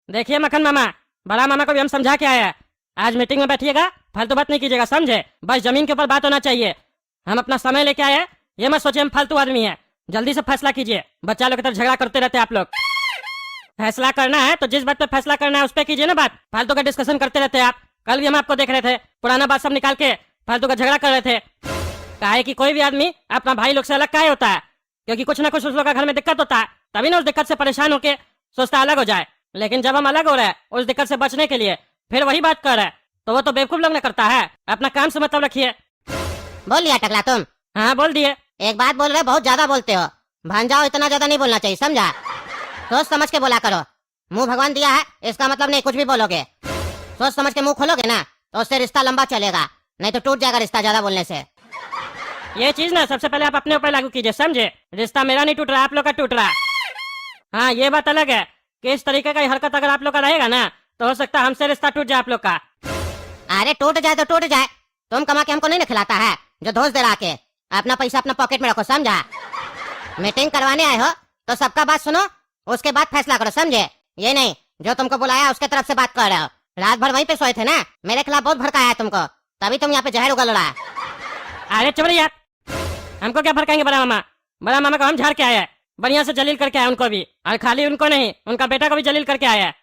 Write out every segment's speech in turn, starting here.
देखिए मक्खन मामा, बड़ा मामा को भी हम समझा के आए हैं। आज मीटिंग में बैठिएगा, फालतू बात नहीं कीजिएगा, समझे? बस जमीन के ऊपर बात होना चाहिए। हम अपना समय लेके आए हैं, ये मत सोचिए हम फालतू आदमी है। जल्दी से फैसला कीजिए, बच्चा लोग की तरह झगड़ा करते रहते हैं आप लोग। फैसला करना है तो जिस बात पे फैसला करना है उस पे कीजिए ना बात, फालतू का डिस्कशन करते रहते हैं आप। कल भी हम आपको देख रहे थे, पुराना बात सब निकाल के फालतू का झगड़ा कर रहे थे। काहे कि कोई भी आदमी अपना भाई लोग से अलग काहे होता है? क्योंकि कुछ ना कुछ उस लोग का घर में दिक्कत होता है, तभी ना उस दिक्कत से परेशान होके सोचता अलग हो जाए। लेकिन जब हम अलग हो रहे हैं उस दिक्कत से बचने के लिए, फिर वही बात कर रहे हैं, तो वो तो बेवकूफ लोग ने करता है। अपना काम से मतलब रखिए। बोल लिया टकला तुम? हाँ बोल दिए। एक बात बोल रहे, बहुत ज्यादा बोलते हो। भांजाओ, इतना ज्यादा नहीं बोलना चाहिए, समझा? सोच समझ के बोला करो। मुंह भगवान दिया है, इसका मतलब नहीं कुछ भी बोलोगे। सोच समझ के मुंह खोलोगे ना तो उससे रिश्ता लंबा चलेगा, नहीं तो टूट जाएगा रिश्ता ज्यादा बोलने से। ये चीज ना सबसे पहले आप अपने ऊपर लागू कीजिए, समझे? रिश्ता मेरा नहीं टूट रहा, आप लोग का टूट रहा। हाँ ये बात अलग है कि इस तरीके का हरकत अगर आप लोग का रहेगा ना तो हो सकता है हमसे रिश्ता टूट जाए आप लोग का। अरे टूट जाए तो टूट जाए, तुम कमा के हमको नहीं खिलाता है जो धोस दे रहा के। अपना पैसा अपना पॉकेट में रखो, समझा? मीटिंग करवाने आए हो तो सबका बात सुनो, उसके बाद फैसला करो, समझे? ये नहीं जो तुमको बुलाया उसके तरफ से बात कर रहे हो। रात भर वहीं पे सोए थे ना, मेरे खिलाफ बहुत भड़काया है तुमको, तभी तुम यहाँ पे जहर उगल रहा है। अरे चुप रहिए, हमको क्या भड़काएंगे बड़ा मामा? बड़ा मामा को हम झाड़ के आए हैं, बढ़िया से जलील करके आए उनको भी, और खाली उनको नहीं उनका बेटा को भी जलील करके आए हैं।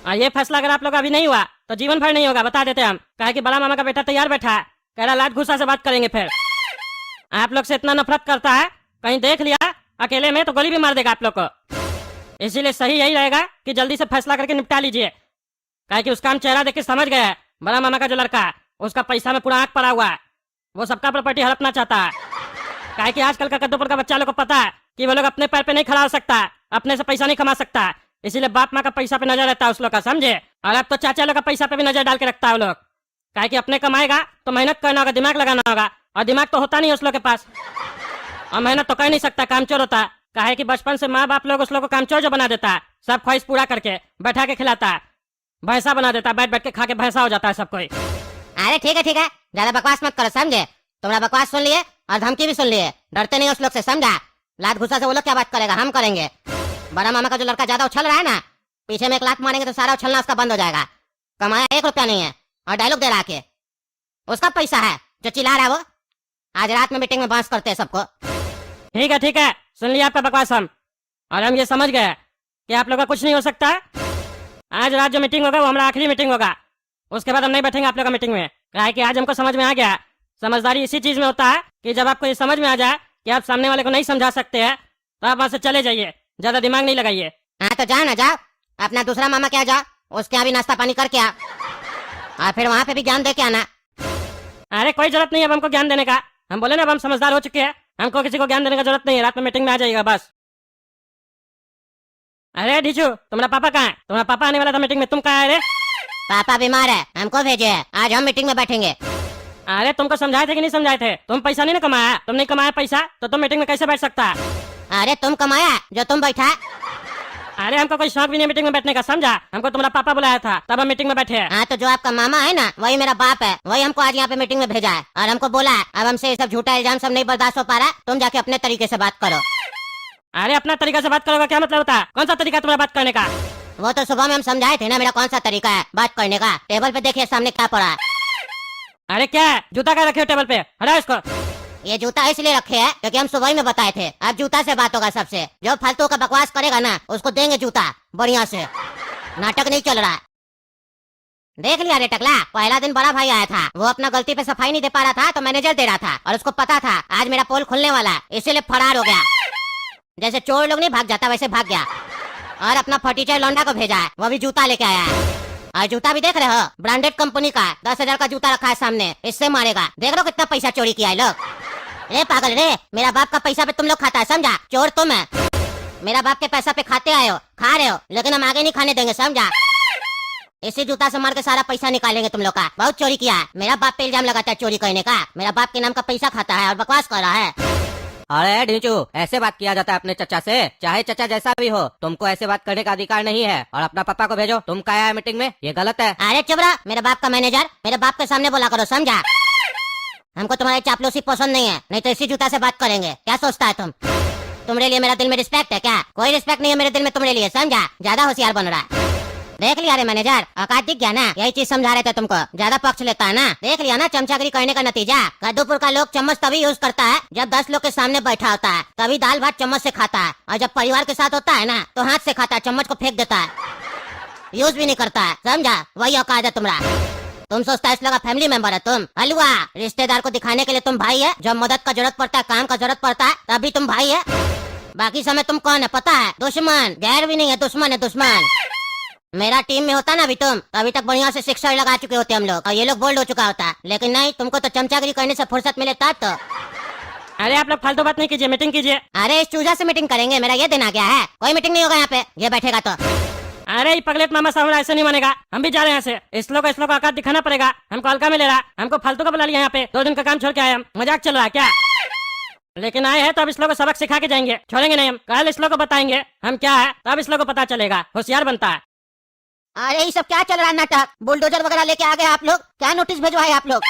और ये फैसला अगर आप लोग का अभी नहीं हुआ तो जीवन भर नहीं होगा, बता देते हम। कहे कि बड़ा मामा का बेटा तैयार बैठा है, कह रहा लात घुसा से बात करेंगे। फिर आप लोग से इतना नफरत करता है, कहीं देख लिया अकेले में तो गोली भी मार देगा आप लोग को। इसीलिए सही यही रहेगा कि जल्दी से फैसला करके निपटा लीजिए। कहे कि उसका हम चेहरा देख के समझ गए हैं, बड़ा मामा का जो लड़का है उसका पैसा में पूरा आंख पड़ा हुआ है, वो सबका प्रॉपर्टी हड़पना चाहता है। कहे कि आजकल का कद्दूपुर का बच्चा लोग को पता है कि वो लोग अपने पैर पे नहीं खड़ा हो सकता, अपने से पैसा नहीं कमा सकता, इसीलिए बाप माँ का पैसा पे नजर रहता है उस लोग का, समझे? और अब तो चाचा लोग का पैसा पे भी नजर डाल के रखता है वो लोग। कहे कि अपने कमाएगा तो मेहनत करना होगा, दिमाग लगाना होगा, और दिमाग तो होता नहीं उस लोग के पास, और मेहनत तो कर नहीं सकता, कामचोर होता है। कहे कि बचपन से माँ बाप लोग उस लोग को कामचोर जो बना देता है, सब ख्वाहिश पूरा करके बैठा के खिलाता है, भैंसा बना देता है, बैठ बैठ के खा के भैंसा हो जाता है सब कोई। अरे ठीक है, ज्यादा बकवास मत करो, समझे? तुम्हारा बकवास सुन लिए और धमकी भी सुन लिए, डरते नहीं उस लोग से, समझा? लात घुसा से वो लोग क्या बात करेगा, हम करेंगे। बड़ा मामा का जो लड़का ज्यादा उछल रहा है ना, पीछे में एक लात मारेंगे तो सारा उछलना उसका बंद हो जाएगा। कमाया 1 रुपया नहीं है और डायलॉग दे रहा के उसका पैसा है जो चिल्ला रहा है वो। आज रात में मीटिंग में बांस करते हैं सबको। ठीक है, सुन लिया आपका बकवास हम, और हम ये समझ गए कि आप लोग का कुछ नहीं हो सकता। आज रात जो मीटिंग होगा वो हमारा आखिरी मीटिंग होगा, उसके बाद हम नहीं बैठेंगे आप लोग का मीटिंग में। क्या है कि आज हमको समझ में आ गया, समझदारी इसी चीज में होता है कि जब आपको ये समझ में आ जाए कि आप सामने वाले को नहीं समझा सकते हैं तो आप वहां से चले जाइए, ज्यादा दिमाग नहीं लगाइए। हाँ तो जाओ ना, जाओ अपना दूसरा मामा क्या जाओ, उसके यहाँ भी नाश्ता पानी करके आओ और फिर वहाँ पे भी ज्ञान दे के आना। अरे कोई जरूरत नहीं है अब हमको ज्ञान देने का, हम बोले ना अब हम समझदार हो चुके हैं, हमको किसी को ज्ञान देने का जरूरत नहीं है। रात में मीटिंग में आ जाइएगा बस। अरे ढीचू, तुम्हारा पापा कहाँ है? तुम्हारा पापा आने वाला था मीटिंग में, तुम कहाँ है रे? पापा बीमार है, हमको भेजे है, आज हम मीटिंग में बैठेंगे। अरे तुमको समझाए थे कि नहीं समझाए थे? तुम पैसा नहीं ना कमाया, तुम नहीं कमाया पैसा तो तुम मीटिंग में कैसे बैठ सकता है? अरे तुम कमाया जो तुम बैठा। अरे हमको कोई शौक भी नहीं मीटिंग में बैठने का, समझा? हमको तुम्हारा पापा बुलाया था तब हम मीटिंग में बैठे हैं। हाँ तो जो आपका मामा है ना वही मेरा बाप है, वही हमको आज यहाँ पे मीटिंग में भेजा है और हमको बोला है अब हमसे ये सब झूठा इल्जाम सब नहीं बर्दाश्त हो पा रहा, तुम जाके अपने तरीके से बात करो। अरे अपना तरीका से बात करोगे क्या मतलब होता है? कौन सा तरीका तुम्हारा बात करने का? वो तो सुबह में हम समझाए थे ना मेरा कौन सा तरीका है बात करने का। टेबल पे देखिए सामने क्या पड़ा है। अरे क्या है? जूता का रखे हो टेबल पे, हटाओ इसको। ये जूता इसलिए रखे है क्योंकि हम सुबह ही में बताए थे अब जूता से बात होगा सबसे। जो फालतू का बकवास करेगा ना उसको देंगे जूता बढ़िया से, नाटक नहीं चल रहा है। देख लिया रे टकला, पहला दिन बड़ा भाई आया था, वो अपना गलती पे सफाई नहीं दे पा रहा था तो मैनेजर दे रहा था और उसको पता था आज मेरा पोल खुलने वाला है, इसीलिए फरार हो गया। जैसे चोर लोग नहीं भाग जाता वैसे भाग गया और अपना फटीचर लौंडा को भेजा है, वो भी जूता लेके आया है। और जूता भी देख रहे हो, ब्रांडेड कंपनी का 10,000 का जूता रखा है सामने, इससे मारेगा। देख लो कितना पैसा चोरी किया है लोग। रे पागल रे, मेरा बाप का पैसा पे तुम लोग खाता है, समझा? चोर तुम है, मेरा बाप के पैसा पे खाते आए हो, खा रहे हो, लेकिन हम आगे नहीं खाने देंगे, समझा? इसी जूता से मार के सारा पैसा निकालेंगे तुम लोग का। बहुत चोरी किया है, मेरा बाप पे इल्जाम लगाता है चोरी करने का। मेरा बाप के नाम का पैसा खाता है और बकवास कर रहा है। अरे ढींचू, ऐसे बात किया जाता है अपने चचा से? चाहे चचा जैसा भी हो, तुमको ऐसे बात करने का अधिकार नहीं है। और अपना पापा को भेजो, तुम क्या आया मीटिंग में, ये गलत है। अरे चुप रहा, मेरे बाप का मैनेजर, मेरे बाप के सामने बोला करो, समझा? हमको तुम्हारी चापलूसी पसंद नहीं है, नहीं तो इसी जूता से बात करेंगे। क्या सोचता है तुम? तुम्हारे लिए मेरा दिल में रिस्पेक्ट है क्या? कोई रिस्पेक्ट नहीं है मेरे दिल में तुम्हारे लिए, समझा? ज्यादा होशियार बन रहा है। देख लिया रे मैनेजर, औकात दिख गया ना, यही चीज समझा रहे थे तुमको, ज्यादा पक्ष लेता है ना, देख लिया ना चमचागिरी करने का नतीजा। कद्दूपुर का लोग चम्मच तभी यूज करता है जब 10 लोग के सामने बैठा होता है, तभी दाल भात चम्मच से खाता है, और जब परिवार के साथ होता है ना तो हाथ से खाता है, चम्मच को फेंक देता है, यूज भी नहीं करता है, समझा? वही औकात है तुम्हारा। तुम सोचता है इस लोग का फैमिली मेंबर है तुम, हलवा। रिश्तेदार को दिखाने के लिए तुम भाई है, जब मदद का जरूरत पड़ता है, काम का जरूरत पड़ता है, तभी तुम भाई है, बाकी समय तुम कौन है पता है? दुश्मन। गैर भी नहीं है, दुश्मन है, दुश्मन। मेरा टीम में होता ना अभी तुम, तो अभी तक बढ़िया से शिक्षा लगा चुके होते हम लोग, और ये लोग बोल्ड हो चुका होता, लेकिन नहीं, तुमको तो चमचागिरी करने से फुर्सत मिले तब तो। अरे आप लोग फालतू बात नहीं कीजिए, मीटिंग कीजिए। अरे इस चूजा से मीटिंग करेंगे, मेरा ये दिन आ गया है, कोई मीटिंग नहीं होगा यहाँ पे, ये बैठेगा तो। अरे ये पगलेट मामा साहब ऐसे नहीं मानेगा, हम भी जा रहे हैं यहाँ से। इस लोग को औकात दिखाना पड़ेगा, हमको हल्का में ले रहा, हमको फालतू का बुला लिया यहाँ पे, 2 दिन का काम छोड़ के आए हम, मजाक चल रहा है क्या? लेकिन आए हैं तो अब इस लोग को सबक सिखा के जाएंगे, छोड़ेंगे नहीं हम। कल इस लोग को बताएंगे हम क्या है, तब इस लोग को पता चलेगा, होशियार बनता है। अरे ये सब क्या चल रहा है नाटक? बुलडोजर वगैरह लेके आ गए आप लोग, क्या नोटिस भिजवाए आप लोग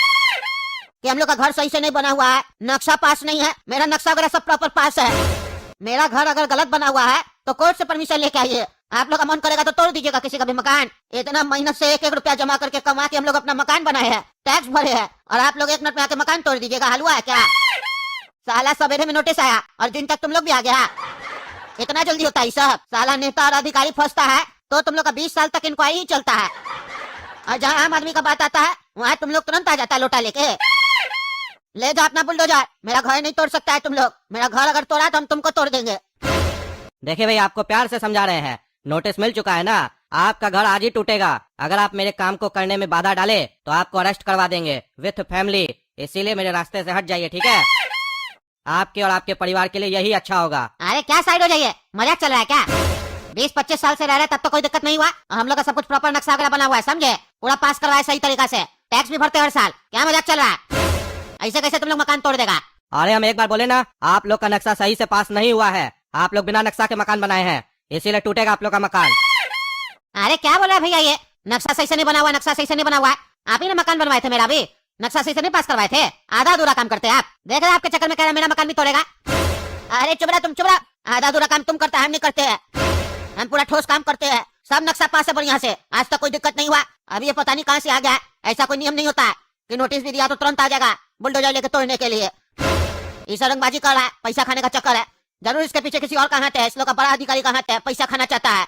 कि हम लोग का घर सही से नहीं बना हुआ है, नक्शा पास नहीं है? मेरा नक्शा वगैरह सब प्रॉपर पास है। मेरा घर अगर गलत बना हुआ है तो कोर्ट से परमिशन लेके आइए। आप लोग का मन करेगा तो तोड़ दीजिएगा किसी का भी मकान। इतना मेहनत से 1-1 रुपया जमा करके कमा के हम लोग अपना मकान बनाए हैं, टैक्स भरे हैं, और आप लोग 1 मिनट में आके मकान तोड़ दीजिएगा? हलवा है क्या? साला सवेरे में नोटिस आया और दिन तक तुम लोग भी आ गया, इतना जल्दी होता है सब? साला नेता और अधिकारी फंसता है तो तुम लोग का 20 साल तक इंक्वायरी ही चलता है, और जहाँ आम आदमी का बात आता है वहाँ तुम लोग तुरंत आ जाता है लोटा लेके। ले जाओ अपना बुलडोजर, मेरा घर नहीं तोड़ सकता है तुम लोग, मेरा घर अगर तोड़ा तो हम तुमको तोड़ देंगे। देखिए भाई, आपको प्यार से समझा रहे हैं, नोटिस मिल चुका है ना, आपका घर आज ही टूटेगा। अगर आप मेरे काम को करने में बाधा डाले तो आपको अरेस्ट करवा देंगे विथ फैमिली, इसीलिए मेरे रास्ते से हट जाइए, ठीक है? आपके और आपके परिवार के लिए यही अच्छा होगा। अरे क्या साइड हो जाइए, मजाक चल रहा है क्या? 20-25 साल से रह रहे तब तो कोई दिक्कत नहीं हुआ, और हम लोग का सब कुछ प्रॉपर नक्शा वगैरह बना हुआ है, समझे? पूरा पास करवाए सही तरीका से, टैक्स भी भरते हर साल, क्या मजाक चल रहा है? ऐसे कैसे तुम लोग मकान तोड़ देगा? अरे हम एक बार बोले ना, आप लोग का नक्शा सही से पास नहीं हुआ है, आप लोग बिना नक्शा के मकान बनाए हैं, इसीलिए टूटेगा आप लोग का मकान। अरे क्या बोल रहा है भैया, ये नक्शा सही से नहीं बना हुआ, नक्शा सही से नहीं बना हुआ है। आप ही ने मकान बनवाए थे मेरा भी, नक्शा सही से नहीं पास करवाए थे, आधा अधूरा काम करते हैं आप। देख रहे हैं आपके चक्कर में कह रहे मेरा मकान भी तोड़ेगा। अरे चुप रहा, तुम चुप रहा, आधा अधूरा काम तुम करता है, हम नहीं करते हैं, हम पूरा ठोस काम करते हैं, सब नक्शा पास है बढ़िया से, आज तक कोई दिक्कत नहीं हुआ। अभी ये पता नहीं कहाँ से आ गया है, ऐसा कोई नियम नहीं होता है कि नोटिस भी दिया तो तुरंत आ जाएगा बुलडोजर लेके तोड़ने के लिए। इस रंगबाजी कर रहा है, पैसा खाने का चक्कर है, जरूर इसके पीछे किसी और का हाथ है, इस लोग का बड़ा अधिकारी का हाथ है, पैसा खाना चाहता है।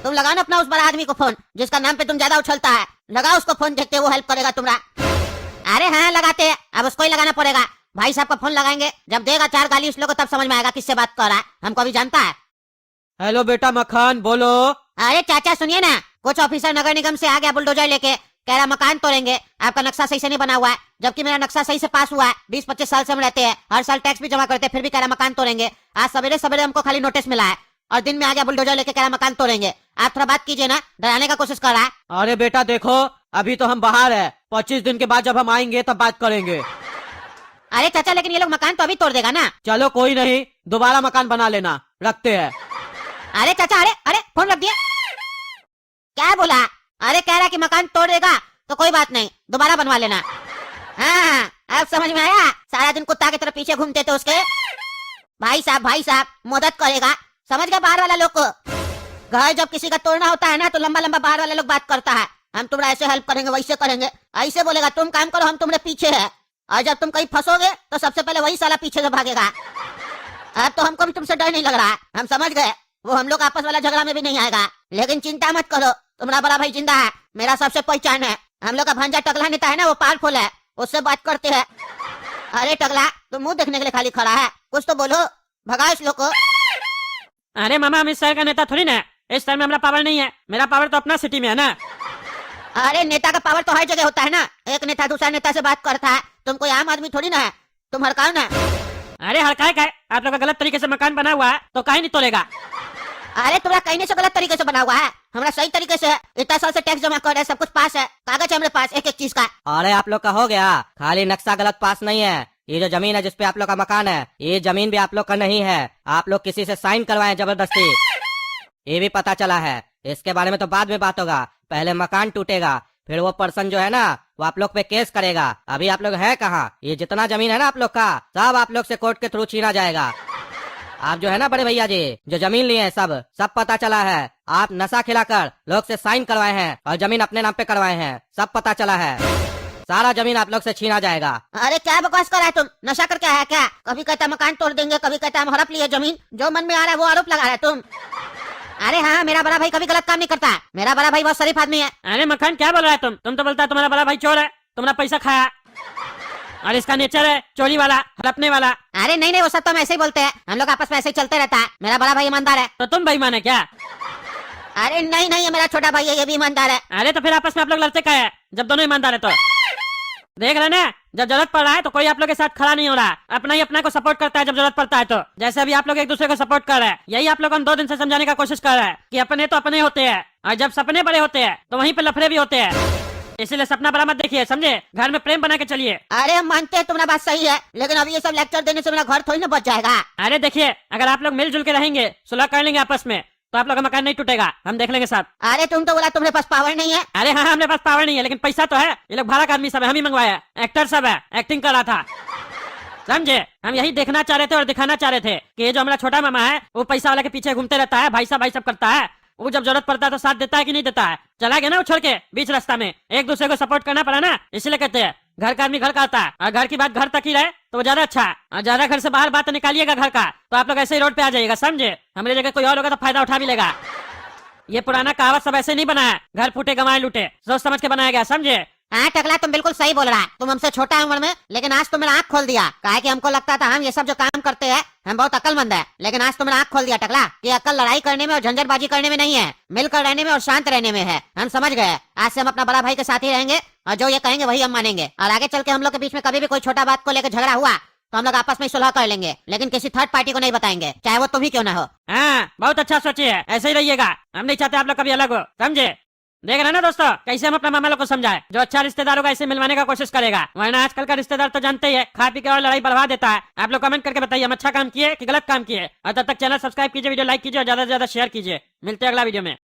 तुम लगाओ ना अपना उस बड़ा आदमी को फोन, जिसका नाम पे तुम ज्यादा उछलता है, लगाओ उसको फोन, देखते वो हेल्प करेगा तुम्हारा। अरे हाँ लगाते हैं, अब उसको ही लगाना पड़ेगा, भाई साहब का फोन लगाएंगे, जब देगा 4 गाली उस लोग को तब समझ में आएगा किससे बात कर रहा है, हमको अभी जानता है। हेलो बेटा मखान, बोलो। अरे चाचा सुनिए ना, कुछ ऑफिसर नगर निगम से आ गया बुलडोजर लेके, कह रहा मकान तोड़ेंगे, आपका नक्शा सही से नहीं बना हुआ है, जबकि मेरा नक्शा सही से पास हुआ है, 20-25 साल से हम रहते हैं, हर साल टैक्स भी जमा करते हैं, फिर भी कह रहा मकान तोड़ेंगे। आज सवेरे सवेरे हमको खाली नोटिस मिला है और दिन में आ गया बुलडोजर लेके कह रहा मकान तोड़ेंगे। आप थोड़ा बात कीजिए ना, डराने का कोशिश कर रहा है। अरे बेटा देखो, अभी तो हम बाहर है, 25 दिन के बाद जब हम आएंगे तब बात करेंगे। अरे चाचा लेकिन ये लोग मकान तो अभी तोड़ देगा ना? चलो कोई नहीं, दोबारा मकान बना लेना, रखते हैं। अरे चाचा, अरे अरे फोन रख दिया, क्या बोला? अरे कह रहा कि मकान तोड़ देगा तो कोई बात नहीं, दोबारा बनवा लेना। हाँ अब समझ में आया, सारा दिन कुत्ता की तरह पीछे घूमते थे उसके। भाई साहब मदद करेगा, समझ गए? बाहर वाला लोग को घर जब किसी का तोड़ना होता है ना तो लंबा लंबा बाहर वाला लोग बात करता है, हम तुम्हारा ऐसे हेल्प करेंगे, वैसे करेंगे, ऐसे बोलेगा, तुम काम करो हम तुम्हारे पीछे है, और जब तुम कहीं फंसोगे तो सबसे पहले वही साला पीछे से भागेगा। अब तो हमको भी तुमसे डर नहीं लग रहा, हम समझ गए, वो हम लोग आपस वाला झगड़ा में भी नहीं आएगा। लेकिन चिंता मत करो, तुम्हारा बड़ा भाई जिंदा है, मेरा सबसे पहचान है, हम लोग का भांजा टकला नेता है ना, वो पावरफुल है, उससे बात करते हैं। अरे टकला, तुम मुंह देखने के लिए खाली खड़ा है, कुछ तो बोलो, भगाओ इस लोग को। अरे मामा, हम इस शहर का नेता थोड़ी ना है, इस शहर में हमारा पावर नहीं है, मेरा पावर तो अपना सिटी में है ना। अरे नेता का पावर तो हर जगह होता है ना, एक नेता दूसरा नेता से बात करता है, तुम कोई आम आदमी थोड़ी ना है, तुम हड़काओ ना। अरे हड़काए का, आप लोग का गलत तरीके से मकान बना हुआ है तो काहे नहीं तोड़ेगा? अरे तुम्हारा कहने से गलत तरीके से बना हुआ है, हमारा सही तरीके से है, इतना साल से टैक्स जमा कर रहे हैं, सब कुछ पास है, कागज है हमारे पास एक एक चीज का। अरे आप लोग का हो गया, खाली नक्शा गलत पास नहीं है, ये जो जमीन है जिसपे आप लोग का मकान है, ये जमीन भी आप लोग का नहीं है, आप लोग किसी से साइन करवाए जबरदस्ती, ये भी पता चला है। इसके बारे में तो बाद में बात होगा, पहले मकान टूटेगा, फिर वो पर्सन जो है ना वो आप लोग पे केस करेगा। अभी आप लोग है कहाँ? ये जितना जमीन है ना आप लोग का, सब आप लोग से कोर्ट के थ्रू छीना जाएगा। आप जो है ना बड़े भैया जी, जो जमीन लिए हैं सब पता चला है। आप नशा खिलाकर लोग से साइन करवाए हैं और जमीन अपने नाम पे करवाए हैं, सब पता चला है। सारा जमीन आप लोग से छीना जाएगा। अरे क्या बकवास कर रहा है तुम? नशा करके आया क्या? कभी कहता है मकान तोड़ देंगे, कभी कहता है हम हड़प लिए जमीन। जो मन में आ रहा है वो आरोप लगा रहा है तुम। अरे हाँ, मेरा बड़ा भाई कभी गलत काम नहीं करता। मेरा बड़ा भाई बहुत शरीफ आदमी है। अरे मखान क्या बोल रहा है तुम तो बोलता है तुम्हारा बड़ा भाई चोर है, तुम्हारा पैसा खाया, और इसका नेचर है चोरी वाला, हड़पने वाला। अरे नहीं नहीं, वो सब तो हम ऐसे ही बोलते हैं, हम लोग आपस में ऐसे ही चलते रहता है। मेरा बड़ा भाई ईमानदार है। तो तुम बेईमान है क्या? अरे नहीं नहीं, ये मेरा छोटा भाई है, ये भी ईमानदार है। अरे तो फिर आपस में आप लोग लड़ते क्या है जब दोनों ईमानदार है? तो देख रहे ना, जब जरूरत पड़ रहा है तो कोई आप लोग के साथ खड़ा नहीं हो रहा, अपना ही अपना को सपोर्ट करता है जब जरूरत पड़ता है। तो जैसे अभी आप लोग एक दूसरे को सपोर्ट कर रहे हैं, यही आप लोग हम 2 दिन से समझाने का कोशिश कर रहे हैं कि अपने तो अपने होते हैं, और जब सपने बड़े होते हैं तो वहीं पे लफड़े भी होते हैं। इसीलिए सपना बड़ा मत देखिए, समझे? घर में प्रेम बना के चलिए। अरे हम मानते हैं तुम्हारा बात सही है, लेकिन अभी ये सब लेक्चर देने से मेरा घर थोड़ी ना बच जाएगा। अरे देखिए, अगर आप लोग मिलजुल के रहेंगे, सुलह कर लेंगे आपस में, तो आप लोग का मकान नहीं टूटेगा, हम देख लेंगे सब। अरे तुम तो बोला तुम्हारे पास पावर नहीं है। अरे हाँ, हमारे पास पावर नहीं है, लेकिन पैसा तो है। ये लोग भाड़ा का आदमी सब है, हम ही मंगवाया है, एक्टर सब है, एक्टिंग कर रहा था, समझे? हम यही देखना चाह रहे थे और दिखाना चाह रहे थे कि ये जो हमारा छोटा मामा है वो पैसा वाला के पीछे घूमते रहता है, भाई साहब करता है। वो जब जरूरत पड़ता है तो साथ देता है कि नहीं देता है? चला गया ना वो छोड़ के बीच रास्ता में। एक दूसरे को सपोर्ट करना पड़ा ना, इसलिए कहते हैं घर का आदमी घर का आता है, और घर की बात घर तक ही रहे तो वो ज्यादा अच्छा है। और ज्यादा घर से बाहर बात निकालिएगा घर का, तो आप लोग ऐसे ही रोड पे आ जाइएगा, समझे? हमारी जगह कोई और होगा तो फायदा उठा भी लेगा। ये पुराना कहावत सब ऐसे नहीं बना है, घर फूटे गंवाए लूटे, सोच समझ के बनाया गया, समझे? हाँ टकला, तुम बिल्कुल सही बोल रहा है। तुम हमसे छोटा है उम्र में, लेकिन आज तुम मेरा आँख खोल दिया। काहे कि हमको लगता था हम ये सब जो काम करते हैं हम बहुत अक्लमंद है, लेकिन आज तुम मेरा आँख खोल दिया टकला कि अक्ल लड़ाई करने में और झंझटबाजी करने में नहीं है, मिलकर रहने में और शांत रहने में है। हम समझ गए। आज से हम अपना बड़ा भाई के साथ ही रहेंगे, और जो ये कहेंगे वही हम मानेंगे। और आगे चल के हम लोग के बीच में कभी भी कोई छोटा बात को लेकर झगड़ा हुआ तो हम लोग आपस में सुलह कर लेंगे, लेकिन किसी थर्ड पार्टी को नहीं बताएंगे, चाहे वो तुम ही क्यों ना हो। हाँ, बहुत अच्छा सोचिए, ऐसे ही रहिएगा। हम नहीं चाहते आप लोग कभी अलग हो, समझे? देख रहे ना दोस्तों, कैसे हम अपना मामा लोग को समझाए। जो अच्छा रिश्तेदार होगा ऐसे मिलवाने का कोशिश करेगा, वरना आजकल का रिश्तेदार तो जानते ही है, खा पी के और लड़ाई बढ़वा देता है। आप लोग कमेंट करके बताइए हम अच्छा काम किए कि गलत काम किए, और तब तक चैनल सब्सक्राइब कीजिए, वीडियो लाइक कीजिए और ज्यादा से ज्यादा शेयर कीजिए। मिलते हैं अगला वीडियो में।